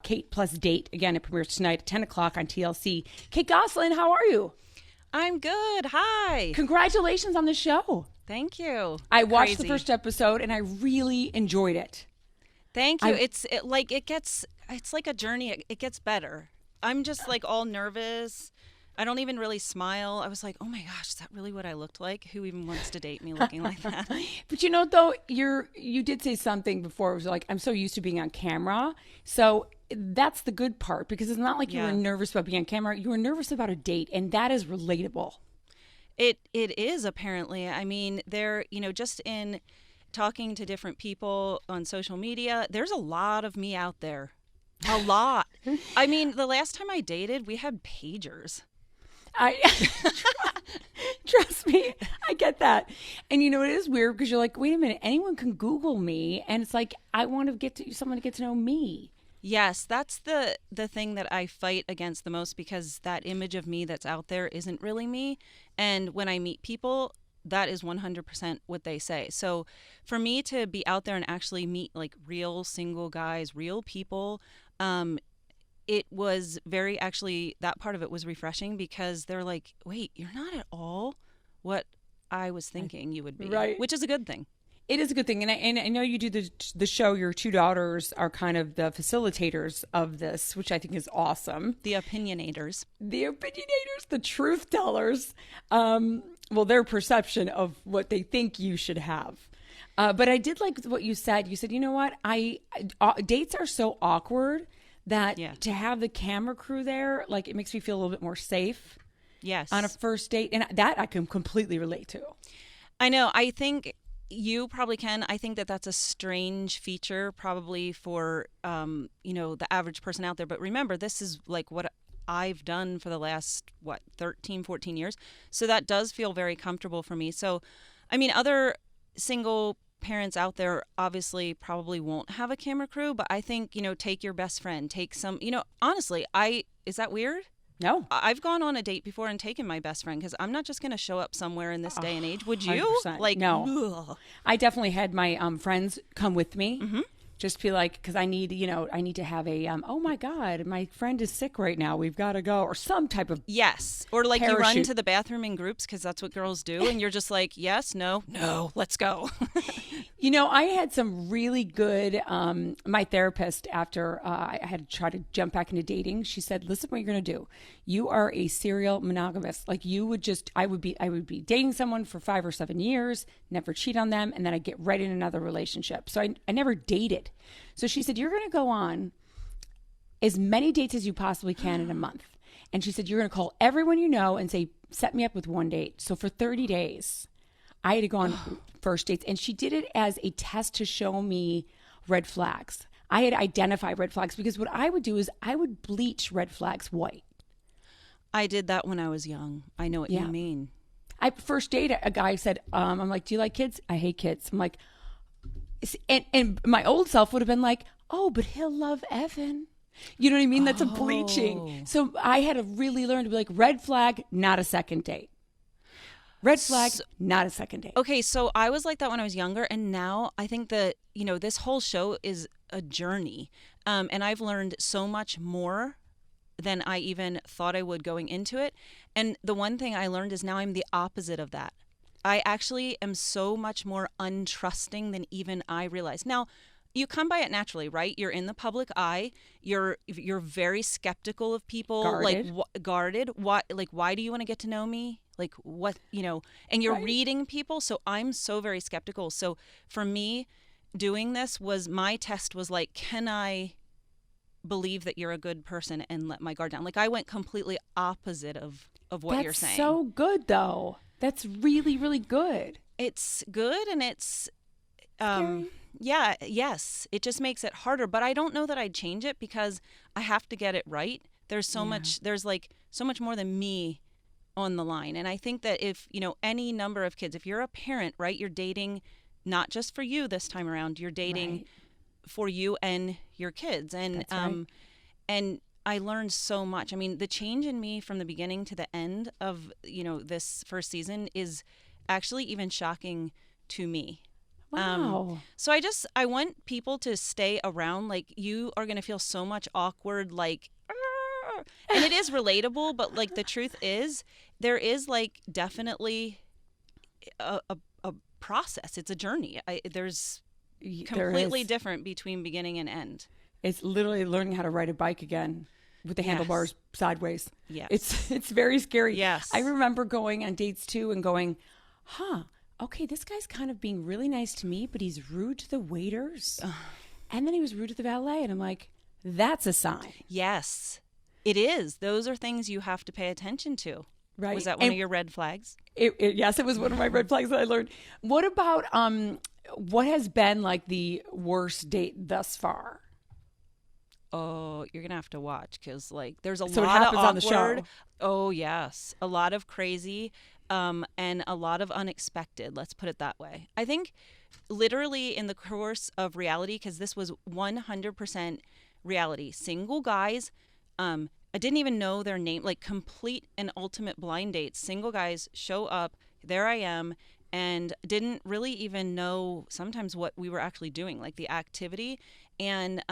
Kate Plus Date. Again, it premieres tonight at 10 o'clock on TLC. Kate Gosselin, how are you? I'm good. Hi. Congratulations on the show. Thank you. I watched the first episode and I really enjoyed it. Thank you. It's like a journey. It gets better. I'm just like all nervous. I don't even really smile. I was like, oh my gosh, is that really what I looked like? Who even wants to date me looking like that? But you know, though, you did say something before. It was like, I'm so used to being on camera. So that's the good part, because it's not like you were nervous about being on camera. You were nervous about a date, and that is relatable. It is, apparently. I mean, just in talking to different people on social media, there's a lot of me out there. A lot. I mean, the last time I dated, we had pagers. Trust me, I get that. And you know, it is weird because you're like, wait a minute, anyone can Google me, and it's like, I want someone to get to know me. Yes, that's the thing that I fight against the most, because that image of me that's out there isn't really me. And when I meet people, that is 100% what they say. So for me to be out there and actually meet like real single guys, real people, it was that part of it was refreshing, because they're like, wait, you're not at all what I was thinking you would be, right? Which is a good thing. It is a good thing. And I know you do the show. Your two daughters are kind of the facilitators of this, which I think is awesome. The opinionators. The truth tellers. Well, their perception of what they think you should have. But I did like what you said. You said, you know what? Dates are so awkward that to have the camera crew there, like, it makes me feel a little bit more safe. Yes. On a first date. And that I can completely relate to. I know. I think you probably can. I think that that's a strange feature probably for, the average person out there. But remember, this is like what I've done for the last, 13, 14 years. So that does feel very comfortable for me. So, I mean, other single parents out there obviously probably won't have a camera crew, but I think, take your best friend, take some, honestly, is that weird? No. I've gone on a date before and taken my best friend, because I'm not just going to show up somewhere in this day and age. Would you? 100%. Like, no. Ugh. I definitely had my friends come with me. Mm-hmm. Just be like, because I need to have a, oh my God, my friend is sick right now, we've got to go, or some type of yes. Or like parachute. You run to the bathroom in groups, because that's what girls do, and you're just like, yes, no, let's go. I had some really good, my therapist, after I had to try to jump back into dating, she said, listen, what you're going to do. You are a serial monogamist. Like, I would be dating someone for 5 or 7 years, never cheat on them, and then I'd get right in another relationship. So I never dated. So she said, you're going to go on as many dates as you possibly can in a month. And she said, you're going to call everyone you know and say, set me up with one date. So for 30 days, I had to go on first dates. And she did it as a test to show me red flags. I had identified red flags, because what I would do is I would bleach red flags white. I did that when I was young. I know what you mean. I first date a guy said, I'm like, do you like kids? I hate kids. I'm like, and my old self would have been like, oh, but he'll love Evan. You know what I mean? That's a bleaching. So I had to really learn to be like, red flag, not a second date. Red flag, not a second date. Okay, so I was like that when I was younger, and now I think that, this whole show is a journey. And I've learned so much more than I even thought I would going into it. And the one thing I learned is now I'm the opposite of that. I actually am so much more untrusting than even I realized. Now, you come by it naturally, right? You're in the public eye. You're very skeptical of people. Guarded. Like, guarded. Why do you want to get to know me? Like, what, and you're reading people. So I'm so very skeptical. So for me, doing this my test was like, can I believe that you're a good person and let my guard down? Like, I went completely opposite of what you're saying. That's so good, though. That's really, really good. It's good, and it's, yes, it just makes it harder. But I don't know that I'd change it, because I have to get it right. There's so much more than me on the line. And I think that if, any number of kids, if you're a parent, right, you're dating not just for you this time around, you're dating for you and your kids. And, and I learned so much. I mean, the change in me from the beginning to the end of, this first season is actually even shocking to me. Wow. So I want people to stay around. Like, you are going to feel so much awkward, like, "Arr!" And it is relatable, but like the truth is there is like definitely a process. It's a journey. There's completely different between beginning and end. It's literally learning how to ride a bike again with the handlebars sideways. Yes. It's very scary. Yes. I remember going on dates too and going, okay, this guy's kind of being really nice to me, but he's rude to the waiters. And then he was rude to the valet. And I'm like, that's a sign. Yes, it is. Those are things you have to pay attention to. Right. Was that one of your red flags? Yes, it was one of my red flags that I learned. What about what has been like the worst date thus far? Oh, you're gonna have to watch because like there's a So lot it happens of on the awkward. show. Oh yes, a lot of crazy, and a lot of unexpected. Let's put it that way. I think literally in the course of reality, because this was 100% reality. Single guys, I didn't even know their name. Like complete and ultimate blind dates. Single guys show up. There I am. And didn't really even know sometimes what we were actually doing, like the activity. And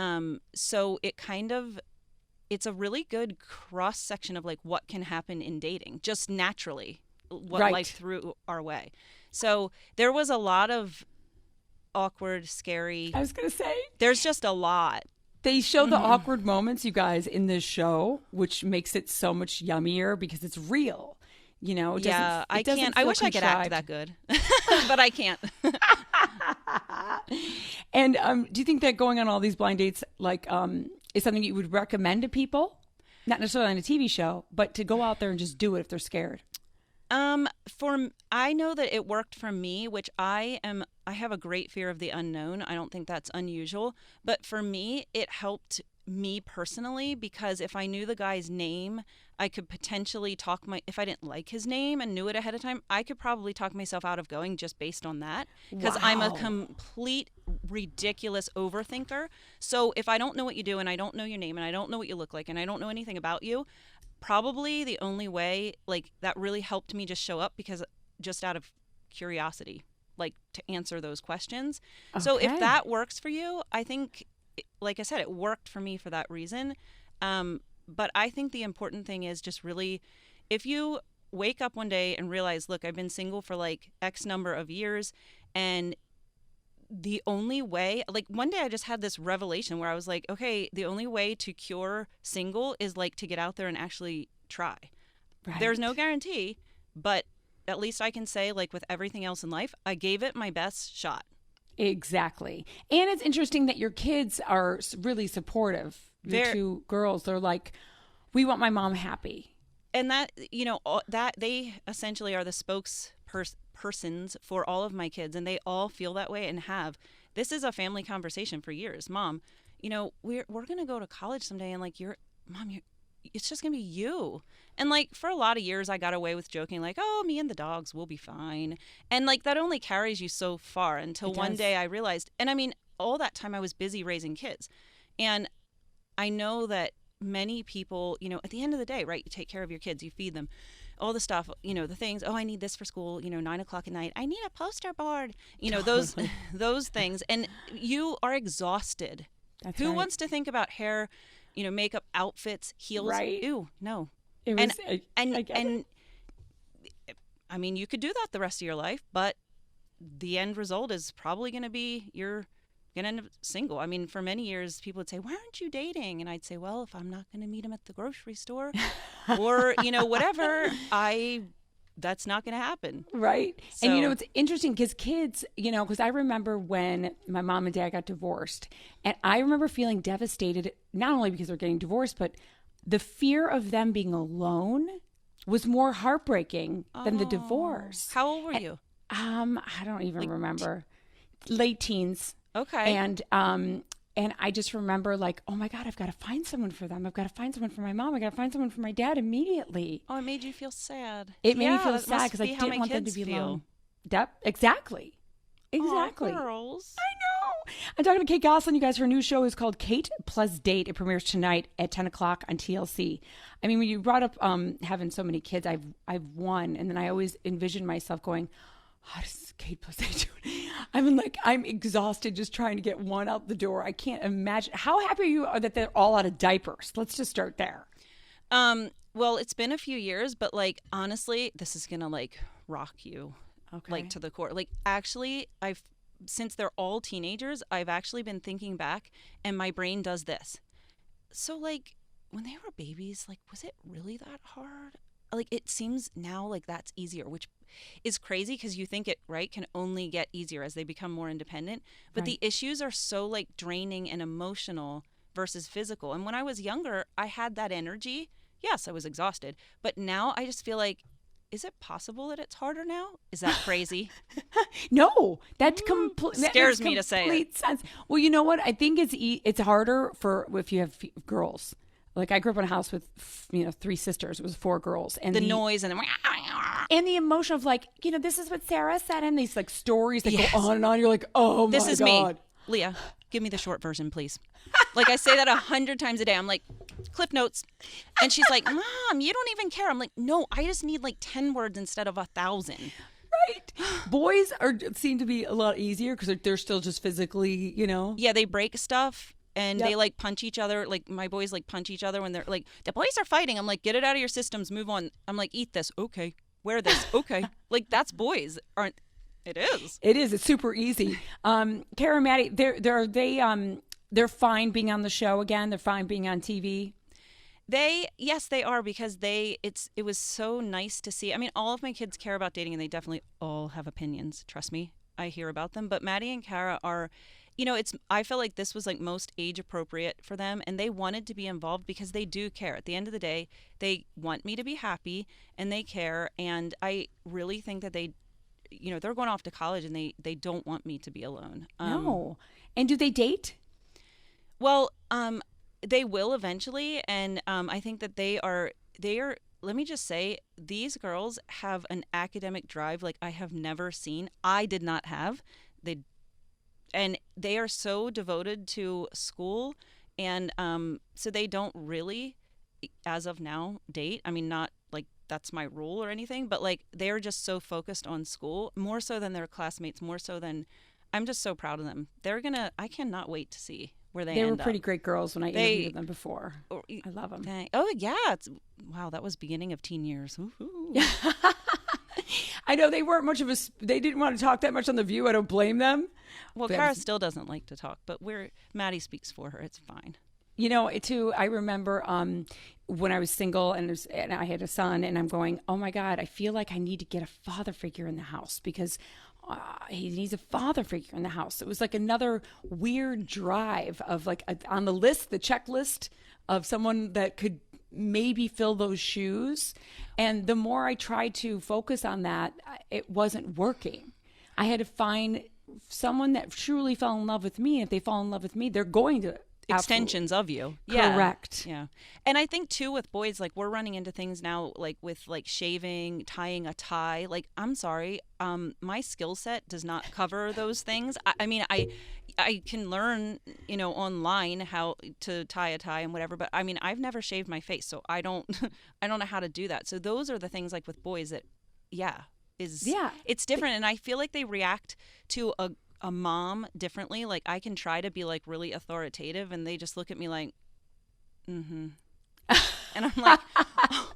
so it's a really good cross section of like what can happen in dating, just naturally, what life threw our way. So there was a lot of awkward, scary. I was going to say. There's just a lot. They show the awkward moments, you guys, in this show, which makes it so much yummier because it's real. You know, I can't. I wish I could act that good, but I can't. And do you think that going on all these blind dates, like, is something you would recommend to people? Not necessarily on a TV show, but to go out there and just do it if they're scared. I know that it worked for me, which I have a great fear of the unknown. I don't think that's unusual, but for me, it helped me personally because if I knew the guy's name, I could potentially if I didn't like his name and knew it ahead of time, I could probably talk myself out of going just based on that because I'm a complete ridiculous overthinker. So if I don't know what you do and I don't know your name and I don't know what you look like and I don't know anything about you, probably the only way like that really helped me just show up because just out of curiosity, like to answer those questions. Okay. So if that works for you, I think, like I said, it worked for me for that reason. But I think the important thing is just really, if you wake up one day and realize, look, I've been single for like X number of years, and the only way, like one day I just had this revelation where I was like, okay, the only way to cure single is like to get out there and actually try. Right. There's no guarantee, but at least I can say, like with everything else in life, I gave it my best shot. Exactly. And it's interesting that your kids are really supportive. Your two girls, they're like, we want my mom happy. And that, you know, that they essentially are the spokespersons for all of my kids, and they all feel that way and have. This is a family conversation for years. Mom, you know, we're going to go to college someday, and like, it's just going to be you. And like for a lot of years I got away with joking like, oh, me and the dogs will be fine. And like that only carries you so far until one day I realized, and I mean, all that time I was busy raising kids. And I know that many people, you know, at the end of the day, right, you take care of your kids, you feed them, all the stuff, you know, the things, oh, I need this for school, you know, 9:00 at night, I need a poster board, you know, those things. And you are exhausted. That's Who right. wants to think about hair, you know, makeup, outfits, heels? Right. Ew, no. It was, and I mean, you could do that the rest of your life, but the end result is probably going to be you're going to end up single. I mean, for many years, people would say, why aren't you dating? And I'd say, well, if I'm not going to meet him at the grocery store or, you know, whatever, that's not going to happen. Right. So, and, you know, it's interesting because kids, you know, because I remember when my mom and dad got divorced, and I remember feeling devastated, not only because they're getting divorced, but the fear of them being alone was more heartbreaking than the divorce. How old were you? I don't even remember. Late teens. Okay. And I just remember like, oh my God, I've got to find someone for them. I've got to find someone for my mom. I got to find someone for my dad immediately. Oh, it made you feel sad. It made me feel sad because I didn't want them to be alone. Exactly. Exactly. Aw, girls. I know. I'm talking to Kate Gosselin. You guys, her new show is called Kate Plus Date. It premieres tonight at 10 o'clock on TLC. I mean, when you brought up having so many kids, I've one, and then I always envision myself going, how does Kate plus 8 do it? I'm exhausted just trying to get one out the door. I can't imagine. How happy you are that they're all out of diapers? Let's just start there. Well, it's been a few years, but like, honestly, this is going to like rock you like to the core. Like, actually, since they're all teenagers, I've actually been thinking back and my brain does this. So like when they were babies, like, was it really that hard? Like, it seems now like that's easier, which is crazy because you think it, right, can only get easier as they become more independent. But the issues are so like draining and emotional versus physical. And when I was younger, I had that energy. Yes, I was exhausted. But now I just feel like, is it possible that it's harder now? Is that crazy? No, that scares me to say complete sense. Well, you know what? I think it's harder for if you have girls. Like, I grew up in a house with 3 sisters. It was 4 girls, and the noise and the emotion of like, this is what Sarah said, and these like stories that go on and on. You're like, oh my God. This is me, Leah. Give me the short version, please. Like, I say that 100 times a day. I'm like, Cliff Notes. And she's like, Mom, you don't even care. I'm like, no, I just need like 10 words instead of 1,000. Right. Boys seem to be a lot easier because they're still just physically, Yeah, they break stuff and they like punch each other. Like, my boys like punch each other when they're like, the boys are fighting. I'm like, get it out of your systems. Move on. I'm like, eat this. Okay. Wear this. Okay. Like, that's boys. Aren't it is. It is. It's super easy. Kara and Maddie, they're fine being on the show again. They're fine being on TV. Yes, they are, because it was so nice to see. I mean, all of my kids care about dating, and they definitely all have opinions. Trust me, I hear about them. But Maddie and Kara are, I feel like this was like most age appropriate for them, and they wanted to be involved because they do care. At the end of the day, they want me to be happy, and they care. And I really think that they're going off to college, and they don't want me to be alone. No. And do they date? Well, they will eventually, and I think that they are. Let me just say, these girls have an academic drive like I have never seen. I did not have. And they are so devoted to school, and so they don't really, as of now, date. I mean, not like that's my rule or anything, but like they're just so focused on school, more so than their classmates, more so than. I'm just so proud of them. I cannot wait to see where they were pretty great girls when I interviewed them before. I love them. Oh yeah, wow, that was beginning of teen years. I know they weren't much of they didn't want to talk that much on The View. I don't blame them. Well, Kara still doesn't like to talk, but Maddie speaks for her. It's fine. Too, I remember when I was single and I had a son, and I'm going, oh my God, I feel like I need to get a father figure in the house because he needs a father figure in the house. It was like another weird drive of like on the list, the checklist of someone that could maybe fill those shoes. And the more I tried to focus on that, it wasn't working. I had to find someone that truly fell in love with me. If they fall in love with me, they're going to extensions of you. Correct. Yeah. And I think too with boys, like we're running into things now, like with like shaving, tying a tie. Like, I'm sorry, my skill set does not cover those things. I mean, I can learn, online how to tie a tie and whatever, but I mean, I've never shaved my face, so I don't know how to do that. So those are the things like with boys that, it's different. And I feel like they react to a mom differently. Like, I can try to be like really authoritative, and they just look at me like, and I'm like, oh.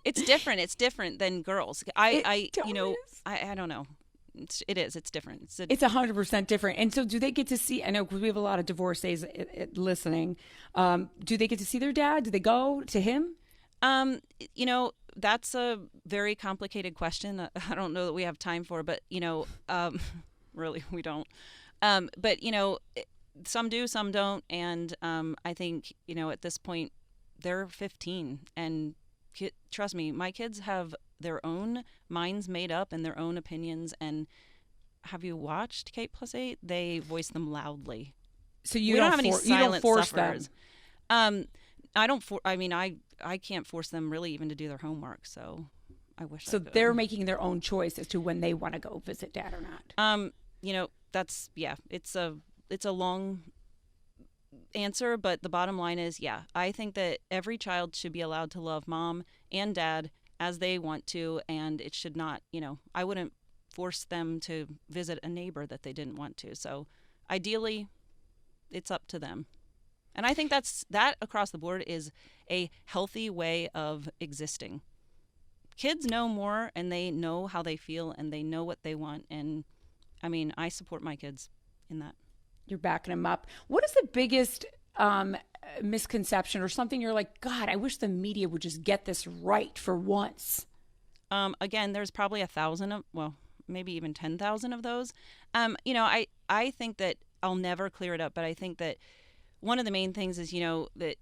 It's different. It's different than girls. I don't know. It's different. It's 100% different. And so do they get to see, I know because we have a lot of divorcees listening. Do they get to see their dad? Do they go to him? That's a very complicated question. I don't know that we have time for, but really, we don't. But some do, some don't. And I think, at this point, they're 15. And trust me, my kids have their own minds made up and their own opinions. And have you watched Kate Plus 8? They voice them loudly. So you don't have any silent force sufferers. I can't force them really even to do their homework. So I wish. So they're making their own choice as to when they want to go visit dad or not. It's a long answer, but the bottom line is, I think that every child should be allowed to love mom and dad as they want to, and it should not, I wouldn't force them to visit a neighbor that they didn't want to. So ideally, it's up to them. And I think that across the board is a healthy way of existing. Kids know more, and they know how they feel, and they know what they want. And I mean, I support my kids in that. You're backing them up. What is the biggest misconception or something you're like, God, I wish the media would just get this right for once? Again, there's probably 1,000 of, well, maybe even 10,000 of those. I think that I'll never clear it up, but I think that one of the main things is, that,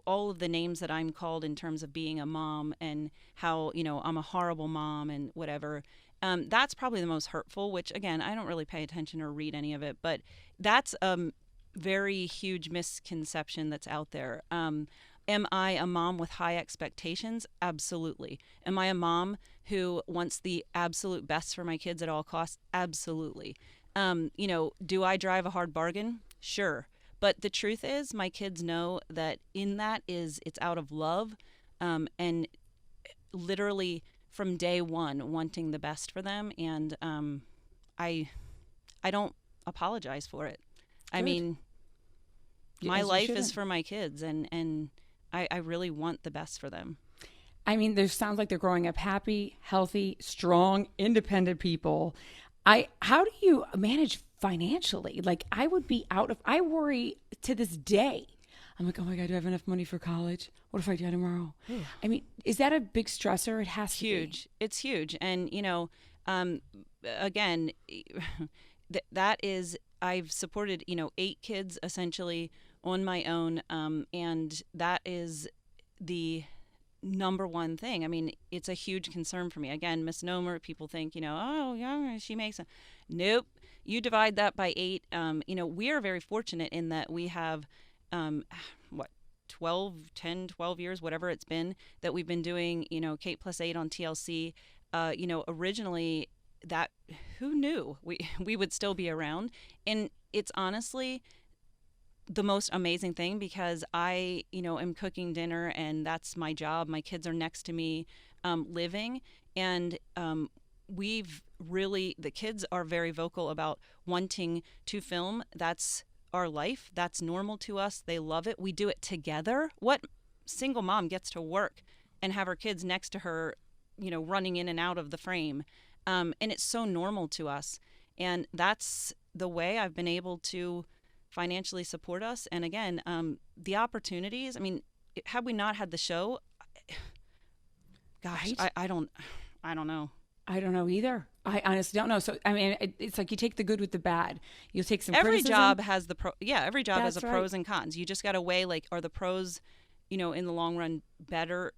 all of the names that I'm called in terms of being a mom and how, I'm a horrible mom and whatever, that's probably the most hurtful, which, again, I don't really pay attention or read any of it, but that's a very huge misconception that's out there. Am I a mom with high expectations? Absolutely. Am I a mom who wants the absolute best for my kids at all costs? Absolutely. Do I drive a hard bargain? Sure. But the truth is, my kids know that in that it's out of love, and literally from day one wanting the best for them, and I don't apologize for it. Good. I mean, my life is for my kids, and I really want the best for them. I mean, there sounds like they're growing up happy, healthy, strong, independent people. How do you manage financially? Like, I worry to this day. I'm like, oh my God, do I have enough money for college? What if I die tomorrow? Ooh. I mean, is that a big stressor? It has to be. Huge. It's huge. And, again, that is, I've supported, 8 kids essentially on my own. And that is the number one thing. I mean, it's a huge concern for me. Again, misnomer. People think, oh, yeah, she makes a... Nope. You divide that by 8. We are very fortunate in that we have, 12 years, whatever it's been, that we've been doing, Kate Plus 8 on TLC. Originally, that, who knew we would still be around? And it's honestly the most amazing thing, because I, am cooking dinner, and that's my job. My kids are next to me, living, and the kids are very vocal about wanting to film. That's our life. That's normal to us. They love it. We do it together. What single mom gets to work and have her kids next to her, running in and out of the frame? And it's so normal to us. And that's the way I've been able to financially support us. And again, the opportunities, I mean, had we not had the show, gosh, right? I don't know. I don't know either. I honestly don't know. So, I mean, it's like you take the good with the bad. You'll take some every criticism. Job has the every job That's has a right. pros and cons. You just got to weigh, like, are the pros, in the long run better?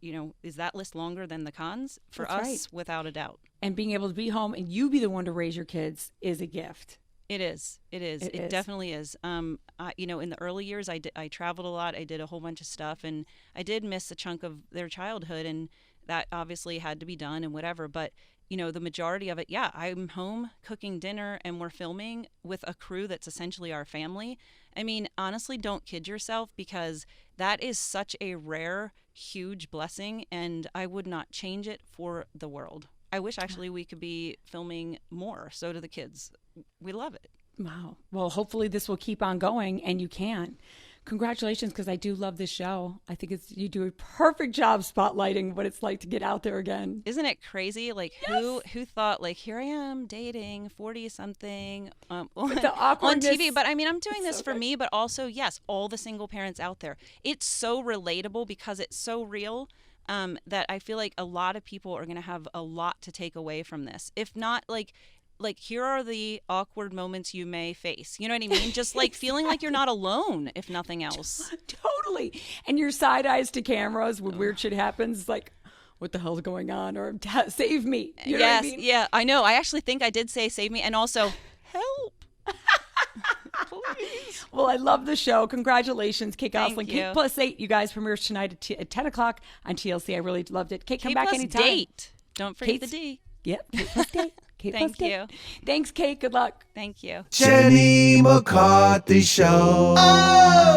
Is that list longer than the cons? For That's us, right. Without a doubt. And being able to be home and you be the one to raise your kids is a gift. It is. It definitely is. In the early years, I traveled a lot. I did a whole bunch of stuff, and I did miss a chunk of their childhood, and that obviously had to be done and whatever. But, the majority of it, yeah, I'm home cooking dinner, and we're filming with a crew that's essentially our family. I mean, honestly, don't kid yourself, because that is such a rare, huge blessing, and I would not change it for the world. I wish actually we could be filming more. So do the kids. We love it. Wow. Well, hopefully this will keep on going, and you can. Congratulations, because I do love this show. I think you do a perfect job spotlighting what it's like to get out there again. Isn't it crazy? Like, yes. Who thought, like, here I am dating 40-something on TV. But I mean, I'm doing this for me, but also, yes, all the single parents out there. It's so relatable because it's so real. That I feel like a lot of people are going to have a lot to take away from this. If not, like here are the awkward moments you may face. You know what I mean? Just like feeling like you're not alone, if nothing else. Totally. And your side eyes to cameras when weird shit happens, like, what the hell's going on? Or save me. You know what I mean? Yeah, I know. I actually think I did say save me, and also help. Please. Well, I love the show. Congratulations, Kate Gosselin. Kate Plus 8, you guys, premieres tonight at 10 o'clock on TLC. I really loved it. Kate, come back anytime. Date. Don't forget the D. Yep, Kate Plus Date. Thank you. Thanks, Kate. Good luck. Thank you. Jenny McCarthy Show. Oh!